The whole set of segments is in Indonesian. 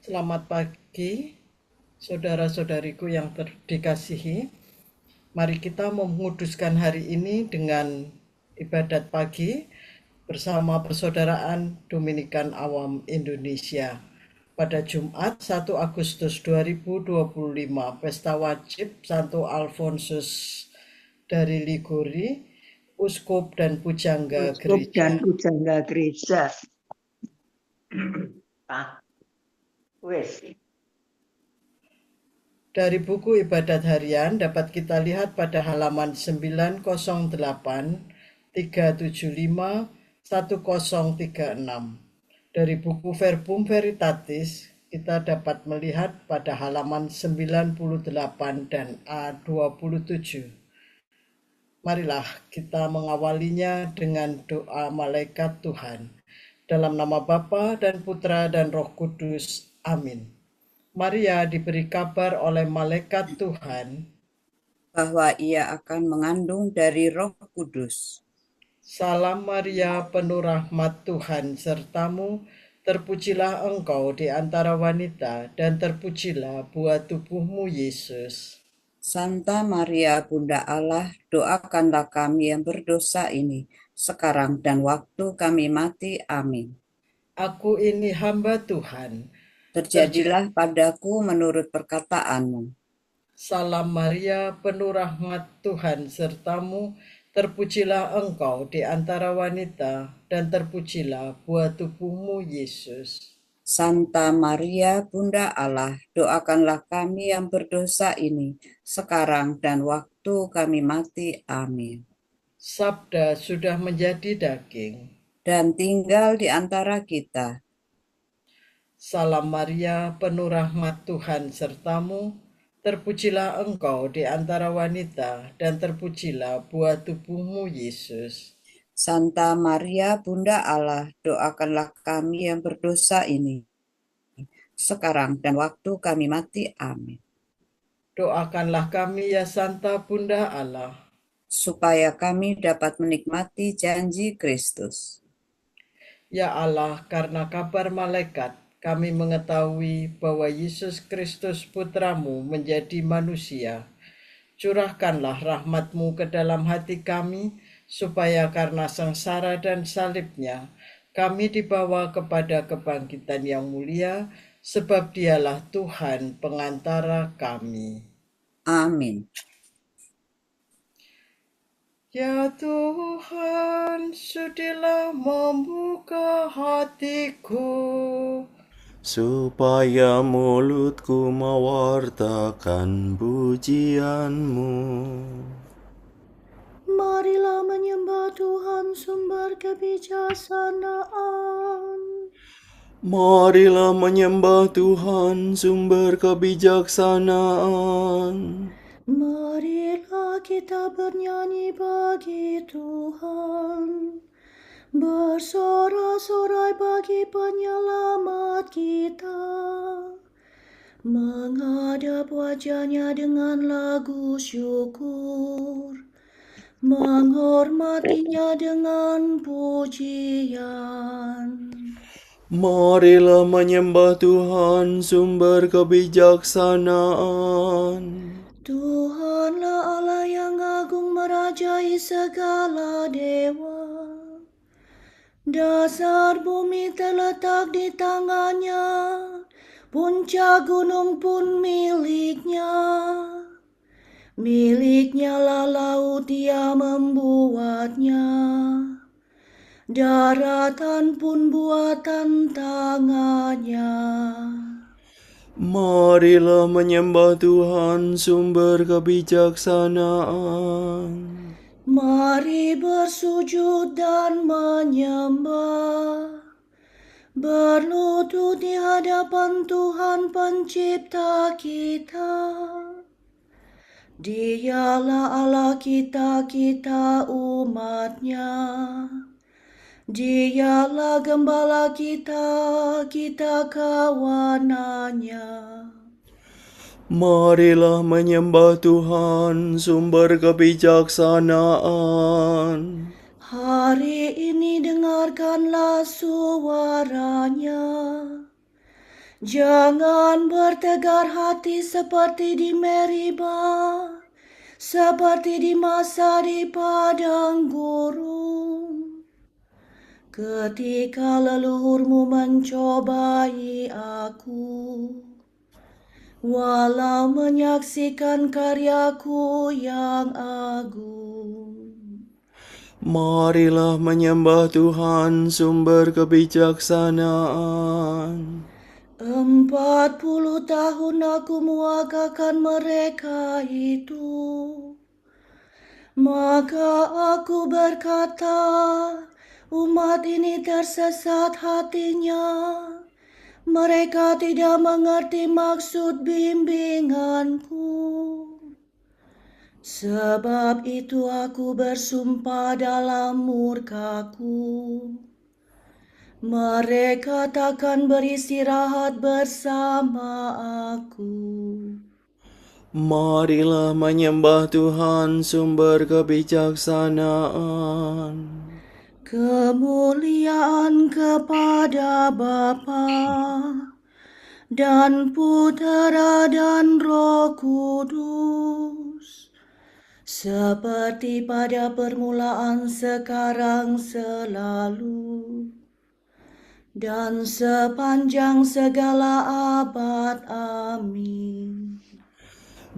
Selamat pagi, saudara-saudariku yang dikasihi. Mari kita menguduskan hari ini dengan ibadat pagi bersama Persaudaraan Dominikan Awam Indonesia. Pada Jumat 1 Agustus 2025, Pesta Wajib Santo Alfonsus dari Liguri, Uskup dan Pujangga Uskup Gereja. dan Pujangga Gereja. Wes. Dari buku ibadat harian dapat kita lihat pada halaman 908, 375, 1036. Dari buku Verbum Veritatis kita dapat melihat pada halaman 98 dan A27. Marilah kita mengawalinya dengan doa malaikat Tuhan. Dalam nama Bapa dan Putra dan Roh Kudus. Amin. Maria diberi kabar oleh malaikat Tuhan bahwa ia akan mengandung dari Roh Kudus. Salam Maria, penuh rahmat Tuhan sertamu, terpujilah engkau di antara wanita, dan terpujilah buah tubuhmu Yesus. Santa Maria, Bunda Allah, doakanlah kami yang berdosa ini, sekarang dan waktu kami mati. Amin. Aku ini hamba Tuhan. Terjadilah padaku menurut perkataanmu. Salam Maria, penuh rahmat Tuhan sertamu, terpujilah engkau di antara wanita, dan terpujilah buah tubuhmu Yesus. Santa Maria, Bunda Allah, doakanlah kami yang berdosa ini, sekarang dan waktu kami mati. Amin. Sabda sudah menjadi daging dan tinggal di antara kita. Salam Maria, penuh rahmat Tuhan sertamu, terpujilah engkau di antara wanita, dan terpujilah buah tubuhmu Yesus. Santa Maria, Bunda Allah, doakanlah kami yang berdosa ini, sekarang dan waktu kami mati. Amin. Doakanlah kami ya Santa Bunda Allah, supaya kami dapat menikmati janji Kristus. Ya Allah, karena kabar malaikat, kami mengetahui bahwa Yesus Kristus Putramu menjadi manusia. Curahkanlah rahmat-Mu ke dalam hati kami, supaya karena sengsara dan salibnya, kami dibawa kepada kebangkitan yang mulia, sebab Dialah Tuhan pengantara kami. Amin. Ya Tuhan, sudilah membuka hatiku, supaya mulutku mewartakan pujian-Mu. Marilah menyembah Tuhan sumber kebijaksanaan. Marilah menyembah Tuhan sumber kebijaksanaan. Marilah kita bernyanyi bagi Tuhan, bersorak-sorai bagi penyelamat kita, menghadap wajahnya dengan lagu syukur, menghormatinya dengan pujian. Marilah menyembah Tuhan sumber kebijaksanaan. Tuhanlah Allah yang agung merajai segala dewa. Dasar bumi terletak di tangannya, puncak gunung pun miliknya. Miliknya lah laut, Dia membuatnya. Daratan pun buatan tangannya. Marilah menyembah Tuhan sumber kebijaksanaan. Mari bersujud dan menyembah, berlutut di hadapan Tuhan Pencipta kita. Dialah Allah kita, kita umat-Nya. Dialah gembala kita, kita kawanannya. Marilah menyembah Tuhan sumber kebijaksanaan. Hari ini dengarkanlah suaranya. Jangan bertegar hati seperti di Meriba, seperti di masa di padang gurun, ketika leluhurmu mencobai aku, walau menyaksikan karyaku yang agung. Marilah menyembah Tuhan sumber kebijaksanaan. 40 tahun aku muagakan mereka itu. Maka aku berkata, umat ini tersesat hatinya. Mereka tidak mengerti maksud bimbinganku. Sebab itu aku bersumpah dalam murkaku. Mereka takkan beristirahat bersama aku. Marilah menyembah Tuhan sumber kebijaksanaan. Kemuliaan kepada Bapa dan Putera dan Roh Kudus, seperti pada permulaan, sekarang, selalu, dan sepanjang segala abad. Amin.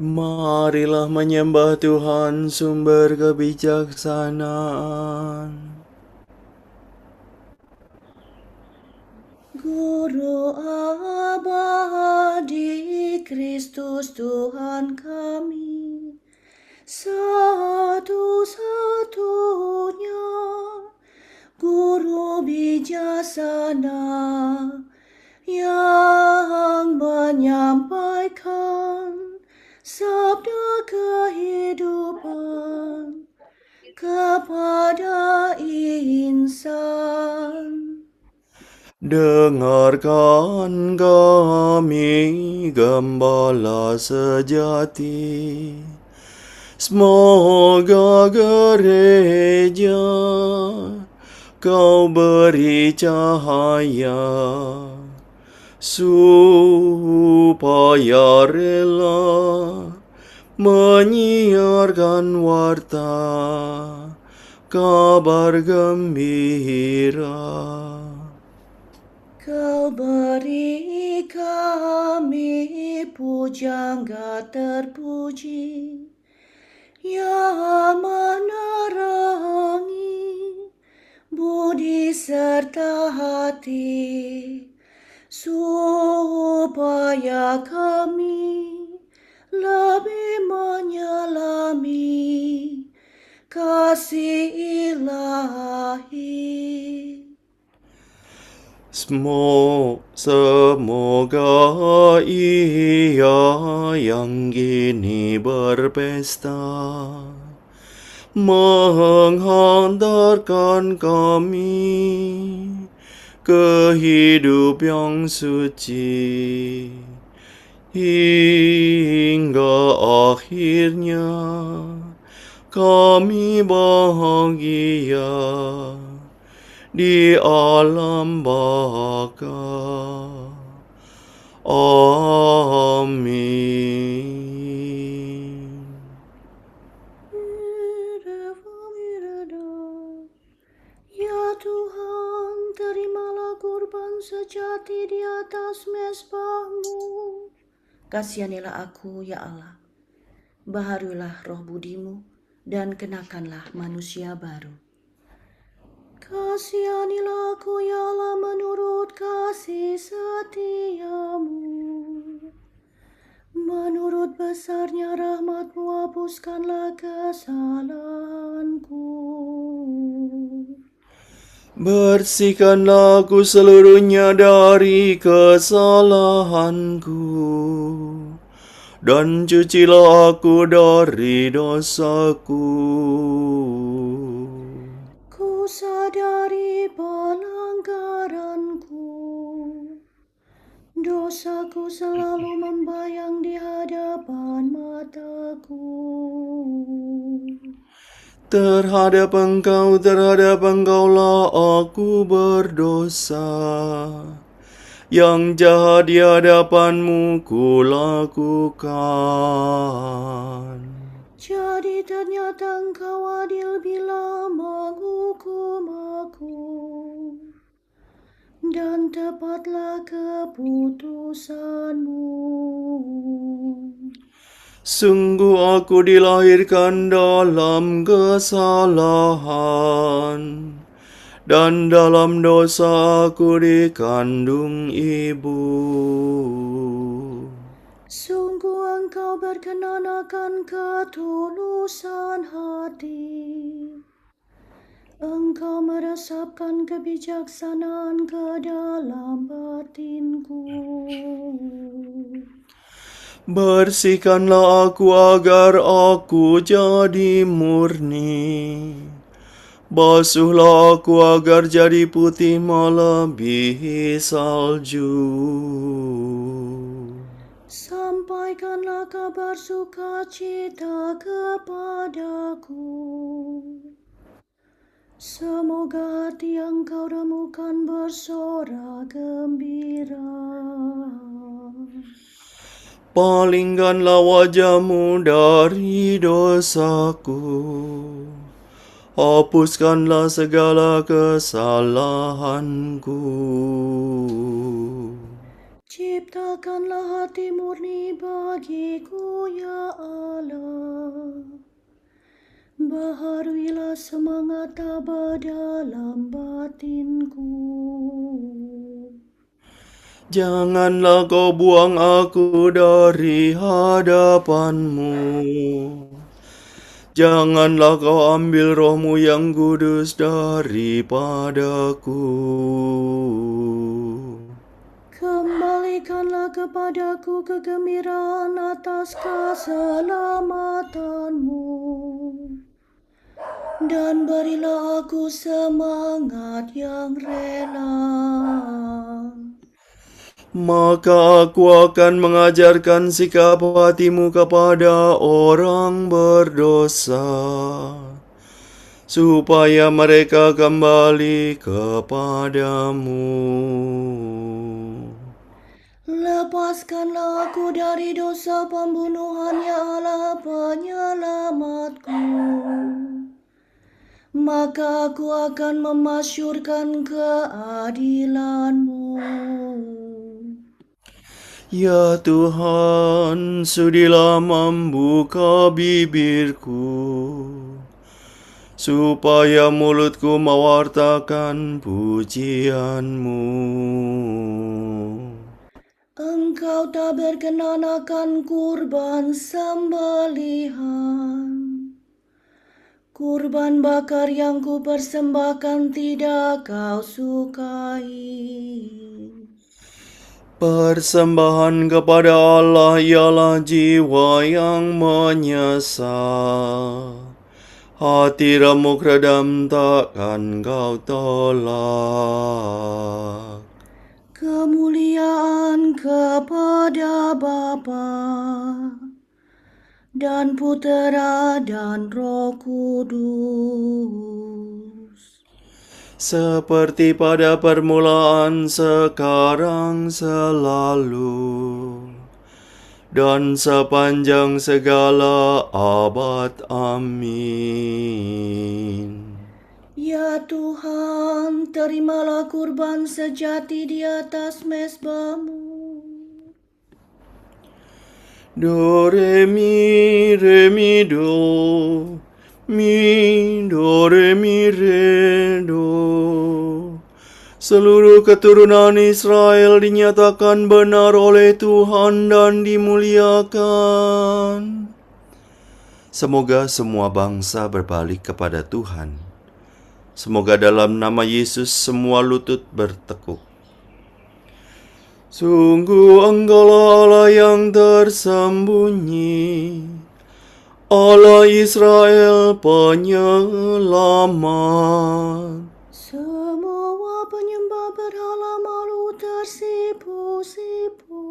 Marilah menyembah Tuhan sumber kebijaksanaan. Guru abadi Kristus Tuhan kami, satu-satunya Guru bijaksana yang menyampaikan sabda kehidupan kepada insan. Dengarkan kami, Gembala sejati. Semoga gereja Kau beri cahaya, supaya rela menyiarkan warta kabar gembira. Kau beri kami pujangga terpuji yang menerangi budi serta hati, supaya kami lebih menyelami kasih ilahi. Semoga ia yang kini berpesta menghantarkan kami ke hidup yang suci hingga akhirnya kami bahagia di alam baka. Amin. Ya Tuhan, terimalah kurban sejati di atas mezbah-Mu. Kasihanilah aku, ya Allah. Baharulah roh budimu dan kenakanlah manusia baru. Kasihanilah aku, ya Allah, menurut kasih setiamu. Menurut besarnya rahmat-Mu, hapuskanlah kesalahanku. Bersihkanlah aku seluruhnya dari kesalahanku, dan cucilah aku dari dosaku. Ku sadari pelanggaranku, dosaku selalu membayang di hadapan mataku. Terhadap Engkaulah aku berdosa. yang jahat di hadapan-Mu kulakukan. Jadi ternyata Engkau adil bila menghukum aku, dan tepatlah keputusan-Mu. Sungguh aku dilahirkan dalam kesalahan, dan dalam dosa aku dikandung ibu. Sungguh Engkau berkenan akan ketulusan hati. Engkau meresapkan kebijaksanaan ke dalam batinku. Bersihkanlah aku agar aku jadi murni. Basuhlah aku agar jadi putih melebihi salju. Sampaikanlah kabar sukacita kepadaku. Semoga hati yang Kau remukan bersorak gembira. Palingkanlah wajah-Mu dari dosaku. Hapuskanlah segala kesalahanku. Ciptakanlah hati murni bagiku, ya Allah. Baharuilah semangat tabah dalam batinku. Janganlah Kau buang aku dari hadapan-Mu. Janganlah Kau ambil Roh-Mu yang kudus daripadaku. Kembalikanlah kepadaku kegembiraan atas keselamatan-Mu, dan berilah aku semangat yang rela. Maka aku akan mengajarkan sikap hati-Mu kepada orang berdosa, supaya mereka kembali kepadamu. Lepaskanlah aku dari dosa pembunuhan, ya Allah penyelamatku. Maka aku akan memasyurkan keadilan-Mu. Ya Tuhan, sudilah membuka bibirku, supaya mulutku mewartakan pujian-Mu. Engkau tak berkenan akan kurban sembelihan. Kurban bakar yang kupersembahkan tidak Kau sukai. Persembahan kepada Allah ialah jiwa yang menyesal. Hati remuk redam takkan Kau tolak. Kemuliaan kepada Bapa dan Putera dan Roh Kudus. Seperti pada permulaan, sekarang, selalu, dan sepanjang segala abad. Amin. Ya Tuhan, terimalah kurban sejati di atas mezbah-Mu. Do, re, mi, do. Mi, do, re, mi, re, do. Seluruh keturunan Israel dinyatakan benar oleh Tuhan dan dimuliakan. Semoga semua bangsa berbalik kepada Tuhan. Semoga dalam nama Yesus semua lutut bertekuk. Sungguh Engkaulah Allah yang tersembunyi, Allah Israel penyelamat. Semua penyembah berhala malu tersipu-sipu.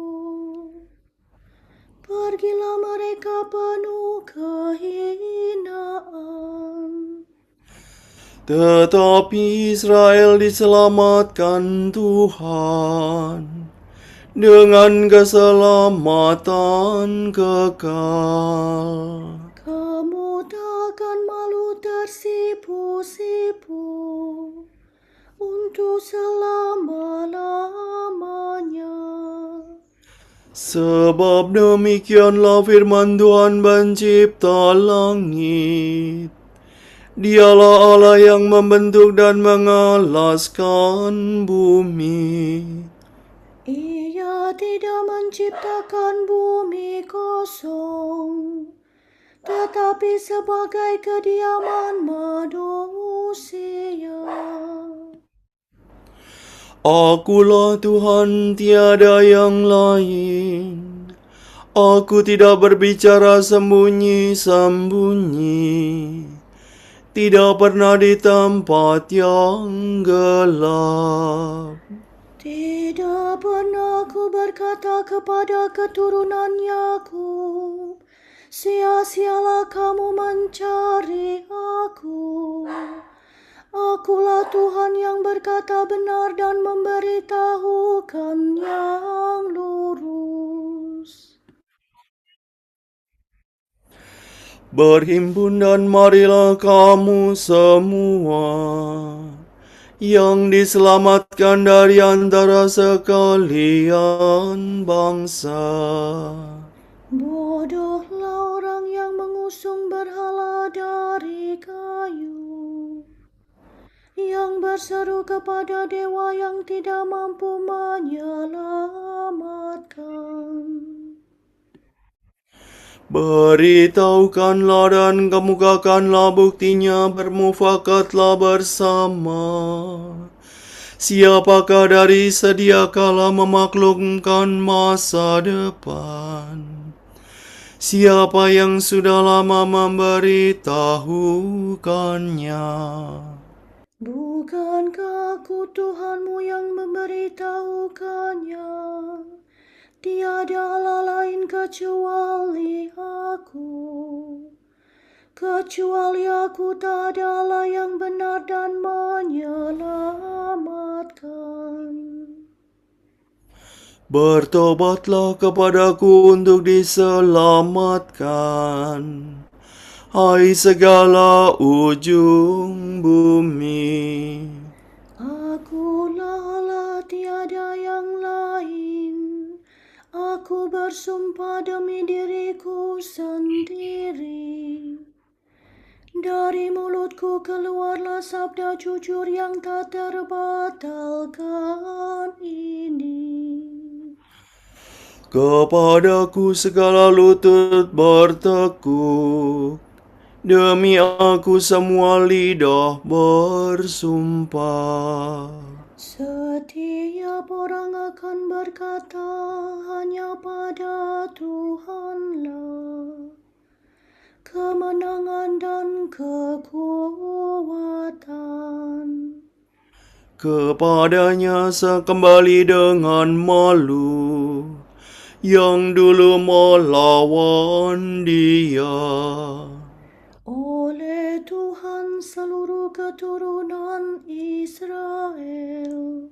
Pergilah mereka penuh kehinaan. Tetapi Israel diselamatkan Tuhan. dengan keselamatan kekal. Kamu takkan malu tersipu-sipu untuk selama-lamanya. Sebab demikianlah firman Tuhan Pencipta langit. Dialah Allah yang membentuk dan mengalaskan bumi. Ia tidak menciptakan bumi kosong, tetapi sebagai kediaman manusia. Akulah Tuhan, tiada yang lain. Aku tidak berbicara sembunyi-sembunyi, tidak pernah di tempat yang gelap. Tidak pernah aku berkata kepada keturunan Yakub, sia-sialah kamu mencari aku. Akulah Tuhan yang berkata benar dan memberitahukan yang lurus. Berhimpun dan marilah kamu semua yang diselamatkan dari antara sekalian bangsa. Bodohlah orang yang mengusung berhala dari kayu, yang berseru kepada dewa yang tidak mampu menyelamatkan. Beritahukanlah dan kemukakanlah buktinya, bermufakatlah bersama. Siapakah dari sedia kala memaklumkan masa depan? Siapa yang sudah lama memberitahukannya? Bukankah aku Tuhanmu yang memberitahukannya? Tiada Allah lain kecuali aku. Kecuali aku tak ada Allah yang benar dan menyelamatkan. Bertobatlah kepadaku untuk diselamatkan, hai segala ujung bumi. Akulah Allah, tiada yang lain. Aku bersumpah demi diriku sendiri. Dari mulutku keluarlah sabda jujur yang tak terbatalkan ini. Kepadaku segala lutut bertekuk, demi aku semua lidah bersumpah. Setiap orang akan berkata hanya pada Tuhanlah kemenangan dan kekuatan. Kepadanya sekembali dengan malu, yang dulu melawan Dia. Oleh Tuhan seluruh keturunan Israel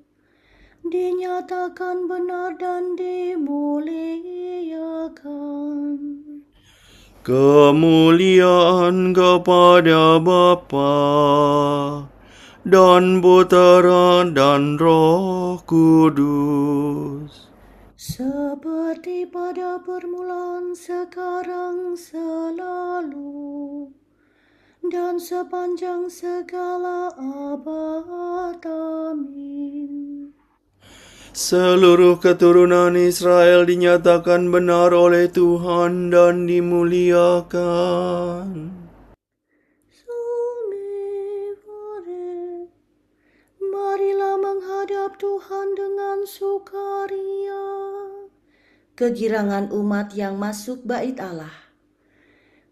dinyatakan benar dan dimuliakan. Kemuliaan kepada Bapa dan Putera dan Roh Kudus, Seperti pada permulaan, sekarang, selalu, dan sepanjang segala abad. Amin. seluruh keturunan Israel dinyatakan benar oleh Tuhan dan dimuliakan. Marilah menghadap Tuhan dengan sukaria. Kegirangan umat yang masuk bait Allah.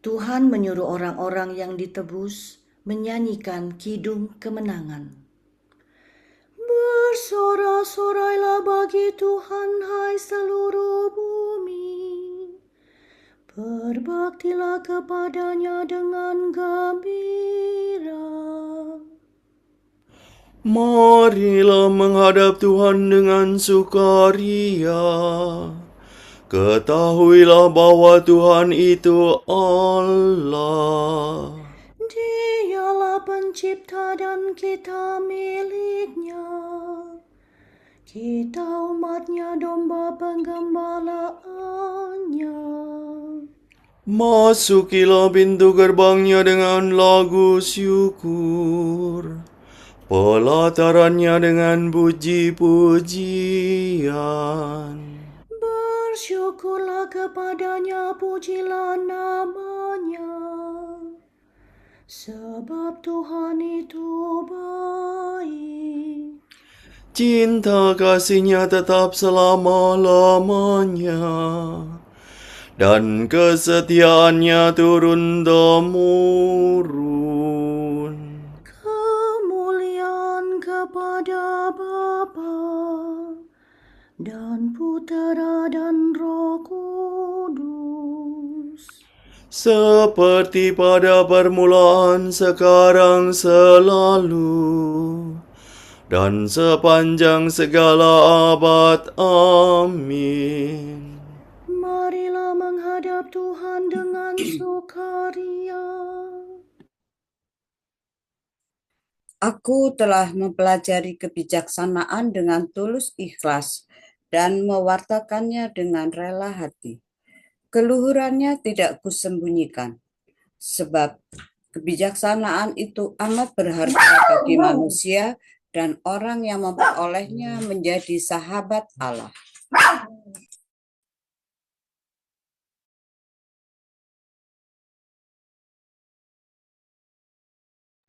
Tuhan menyuruh orang-orang yang ditebus menyanyikan kidung kemenangan. Bersorak-sorailah bagi Tuhan, hai seluruh bumi. Berbaktilah kepadanya dengan gembira. Marilah menghadap Tuhan dengan sukaria. Ketahuilah bahwa Tuhan itu Allah. Dialah pencipta dan kita miliknya. Kita umatnya, domba penggembalaannya. Masukilah pintu gerbangnya dengan lagu syukur, pelatarannya dengan puji-pujian. Bersyukurlah kepadanya, pujilah namanya. Sebab Tuhan itu baik. Cinta kasihnya tetap selama-lamanya, dan kesetiaannya turun-temurun. Kemuliaan kepada Bapa dan Putera dan Roh Kudus. Seperti pada permulaan, sekarang, selalu, dan sepanjang segala abad. Amin. Marilah menghadap Tuhan dengan sukaria. Aku telah mempelajari kebijaksanaan dengan tulus ikhlas dan mewartakannya dengan rela hati. Keluhurannya tidak kusembunyikan, sebab kebijaksanaan itu amat berharga bagi manusia dan orang yang memperolehnya menjadi sahabat Allah.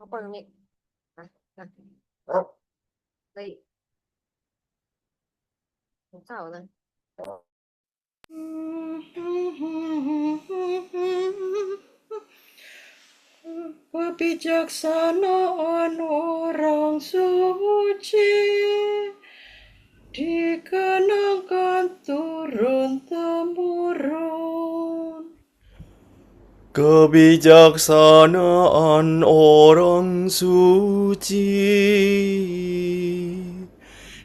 Apa nih? Đây. Không sao rồi. Kebijaksanaan orang suci dikenangkan turun-temurun. Kebijaksanaan orang suci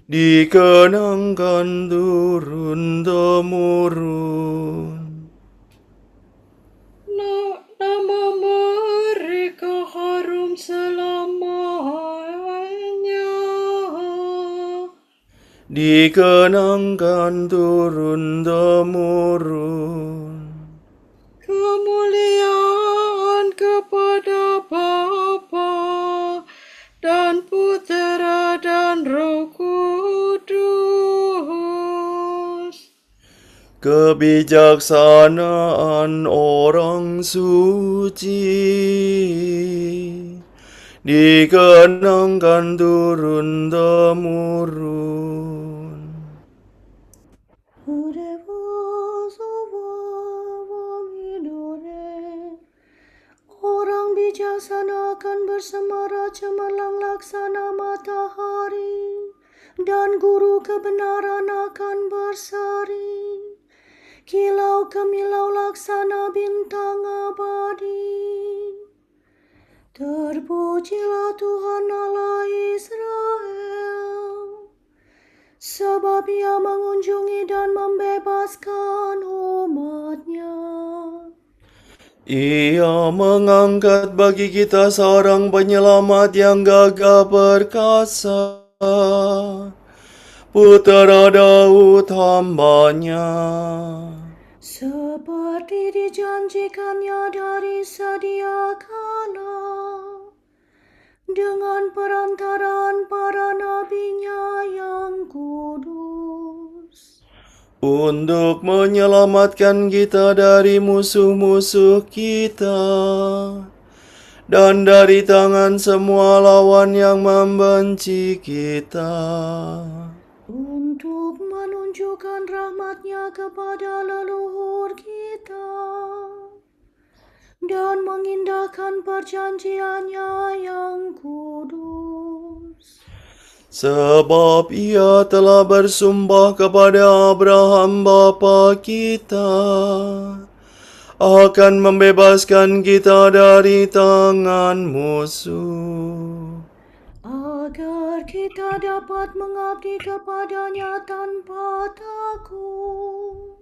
dikenangkan turun-temurun. Nama mereka harum selamanya. Dikenangkan turun-temurun. Kemuliaan kepada Bapa dan Putera dan Roh Kudus. Kebijaksanaan orang suci dikenangkan turun-temurun. Orang bijaksana akan bersemara cemerlang laksana matahari, dan guru kebenaran akan berseri kilau kemilau laksana bintang abadi. Terpujilah Tuhan Allah Israel, sebab Ia mengunjungi dan membebaskan umat-Nya. Ia mengangkat bagi kita seorang penyelamat yang gagah perkasa, Putera Daud hamba-Nya. Seperti dijanjikannya dari sedia kala, dengan perantaraan para nabi-Nya yang kudus. Untuk menyelamatkan kita dari musuh-musuh kita, dan dari tangan semua lawan yang membenci kita. Untuk menunjukkan rahmat-Nya kepada leluhur kita, dan mengindahkan perjanjian-Nya yang kudus. Sebab Ia telah bersumpah kepada Abraham bapa kita, akan membebaskan kita dari tangan musuh, agar kita dapat mengabdi kepada-Nya tanpa takut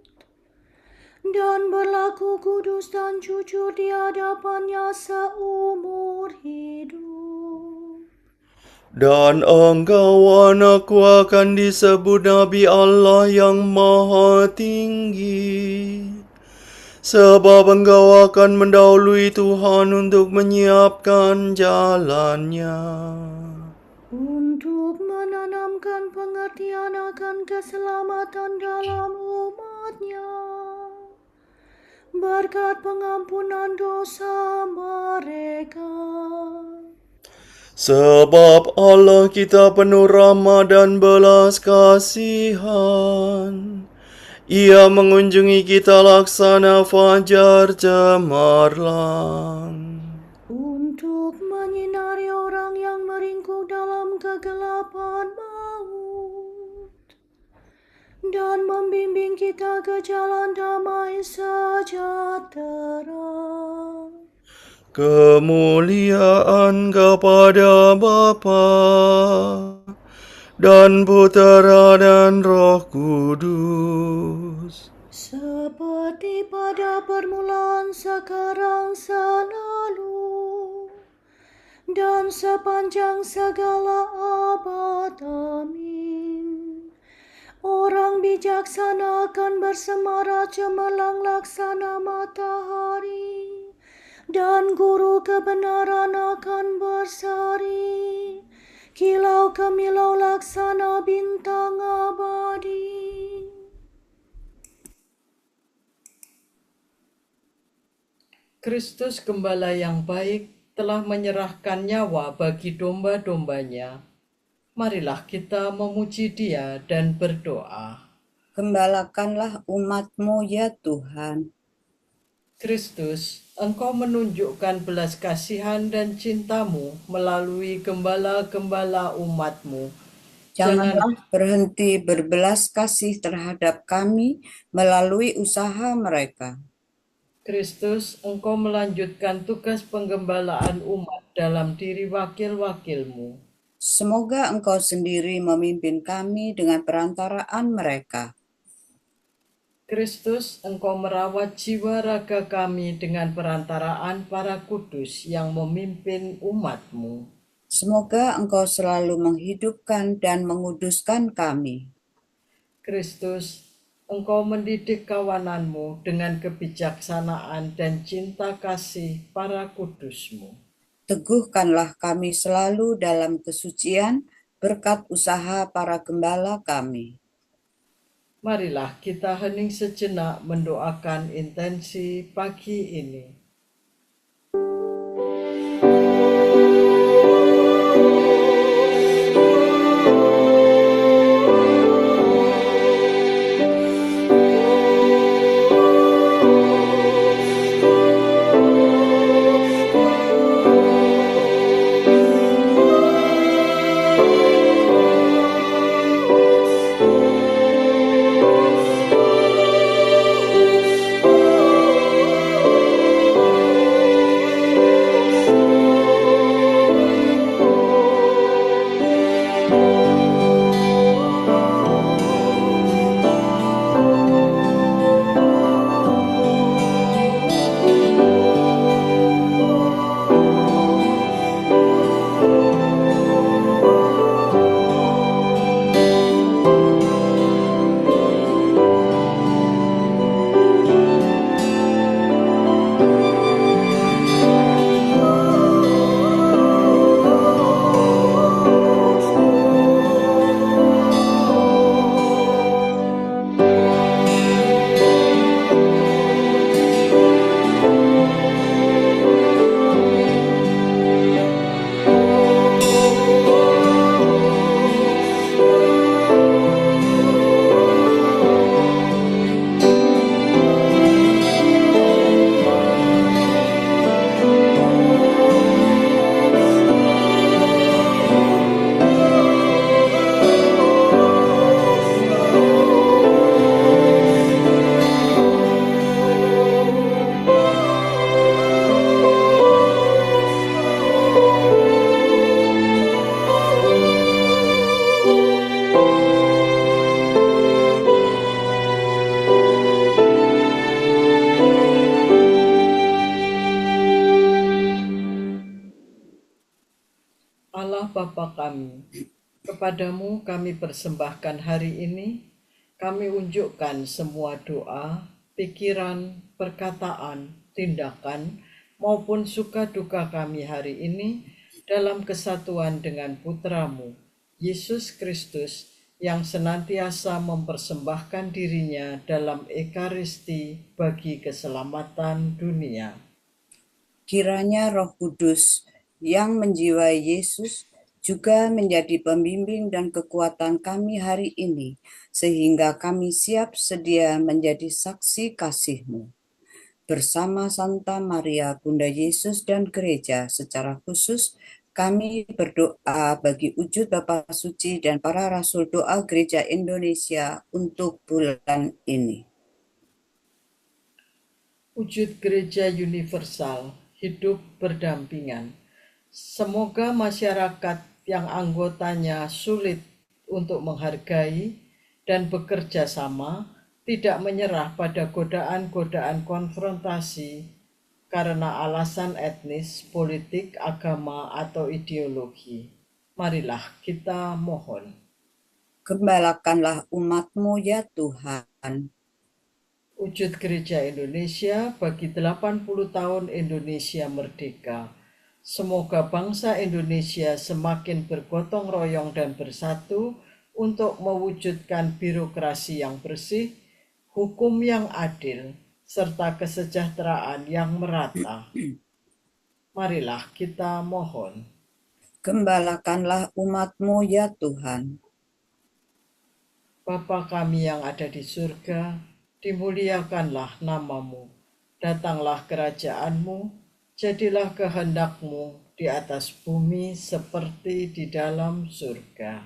dan berlaku kudus dan jujur di hadapan-Nya seumur hidup. Dan engkau anakku akan disebut Nabi Allah yang Maha Tinggi. Sebab engkau akan mendahului Tuhan untuk menyiapkan jalannya. Untuk menanamkan pengertian akan keselamatan dalam umat-Nya, berkat pengampunan dosa mereka. Sebab Allah kita penuh rahmat dan belas kasihan. Ia mengunjungi kita laksana fajar cemerlang. Untuk menyinari orang yang meringkuk dalam kegelapan maut dan membimbing kita ke jalan damai sejahtera. Kemuliaan kepada Bapa dan Putera dan Roh Kudus. Seperti pada permulaan, sekarang, selalu, dan sepanjang segala abad. Amin. Orang bijaksana akan bersemarak cemerlang laksana matahari, dan guru kebenaran akan berseri kilau kemilau laksana bintang abadi. Kristus Gembala yang baik telah menyerahkan nyawa bagi domba-dombanya. Marilah kita memuji Dia dan berdoa. Gembalakanlah umat-Mu ya Tuhan. Kristus, Engkau menunjukkan belas kasihan dan cinta-Mu melalui gembala-gembala umat-Mu. Janganlah berhenti berbelas kasih terhadap kami melalui usaha mereka. Kristus, Engkau melanjutkan tugas penggembalaan umat dalam diri wakil-wakil-Mu. Semoga Engkau sendiri memimpin kami dengan perantaraan mereka. Kristus, Engkau merawat jiwa raga kami dengan perantaraan para kudus yang memimpin umat-Mu. Semoga Engkau selalu menghidupkan dan menguduskan kami. Kristus, Engkau mendidik kawanan-Mu dengan kebijaksanaan dan cinta kasih para kudus-Mu. Teguhkanlah kami selalu dalam kesucian berkat usaha para gembala kami. Marilah kita hening sejenak mendoakan intensi pagi ini. Bapa kami, kepadamu kami persembahkan hari ini, kami unjukkan semua doa, pikiran, perkataan, tindakan, maupun suka duka kami hari ini dalam kesatuan dengan Putramu, Yesus Kristus, yang senantiasa mempersembahkan dirinya dalam Ekaristi bagi keselamatan dunia. Kiranya Roh Kudus yang menjiwai Yesus juga menjadi pembimbing dan kekuatan kami hari ini, sehingga kami siap sedia menjadi saksi kasih-Mu. Bersama Santa Maria Bunda Yesus dan Gereja secara khusus, kami berdoa bagi wujud Bapa Suci dan para Rasul Doa Gereja Indonesia untuk bulan ini. Wujud gereja universal, hidup berdampingan. Semoga masyarakat yang anggotanya sulit untuk menghargai dan bekerja sama tidak menyerah pada godaan-godaan konfrontasi karena alasan etnis, politik, agama, atau ideologi. Marilah kita mohon. Gembalakanlah umat-Mu ya Tuhan. Wujud Gereja Indonesia bagi 80 tahun Indonesia Merdeka. Semoga bangsa Indonesia semakin bergotong royong dan bersatu untuk mewujudkan birokrasi yang bersih, hukum yang adil, serta kesejahteraan yang merata. Marilah kita mohon. Gembalakanlah umat-Mu ya Tuhan. Bapa kami yang ada di surga, dimuliakanlah nama-Mu. Datanglah kerajaan-Mu, jadilah kehendak-Mu di atas bumi seperti di dalam surga.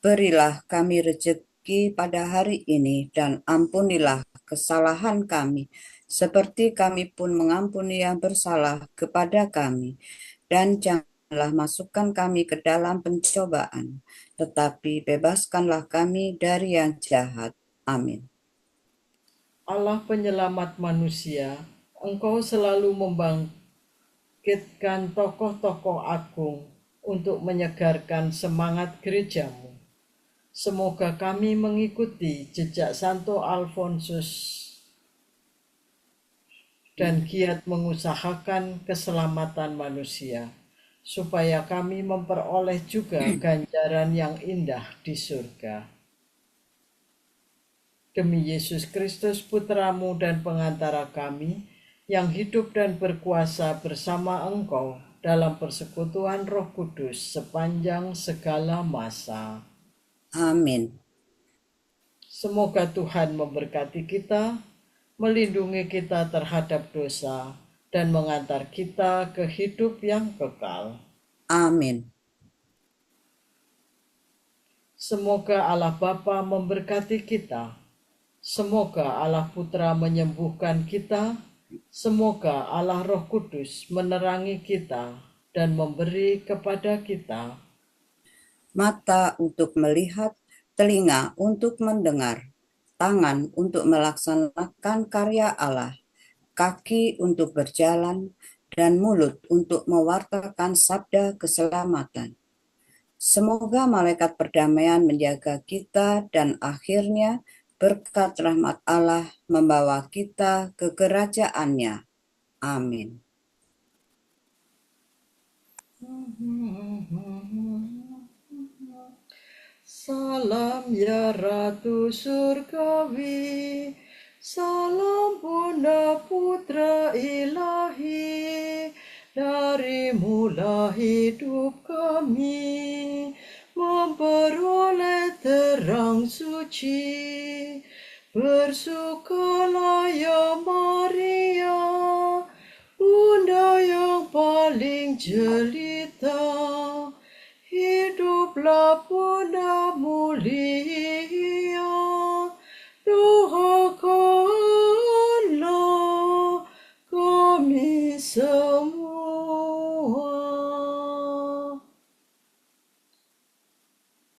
Berilah kami rezeki pada hari ini dan ampunilah kesalahan kami, seperti kami pun mengampuni yang bersalah kepada kami. Dan janganlah masukkan kami ke dalam pencobaan, tetapi bebaskanlah kami dari yang jahat. Amin. Allah penyelamat manusia, Engkau selalu membangkitkan tokoh-tokoh agung untuk menyegarkan semangat gereja-Mu. Semoga kami mengikuti jejak Santo Alfonsus dan giat mengusahakan keselamatan manusia, supaya kami memperoleh juga ganjaran yang indah di surga. Demi Yesus Kristus Putra-Mu dan pengantara kami, yang hidup dan berkuasa bersama Engkau dalam persekutuan Roh Kudus sepanjang segala masa. Amin. Semoga Tuhan memberkati kita, melindungi kita terhadap dosa, dan mengantar kita ke hidup yang kekal. Amin. Semoga Allah Bapa memberkati kita. Semoga Allah Putra menyembuhkan kita. Semoga Allah Roh Kudus menerangi kita dan memberi kepada kita Mata untuk melihat, telinga untuk mendengar, tangan untuk melaksanakan karya Allah, kaki untuk berjalan, dan mulut untuk mewartakan sabda keselamatan. Semoga malaikat perdamaian menjaga kita dan akhirnya berkat rahmat Allah membawa kita ke kerajaan-Nya. Amin. Salam ya Ratu Surgawi, salam Bunda Putra Ilahi, darimulah hidup kami, memperoleh terang suci. Bersukalah ya Maria, Bunda yang paling jelita, hiduplah Bunda mulia.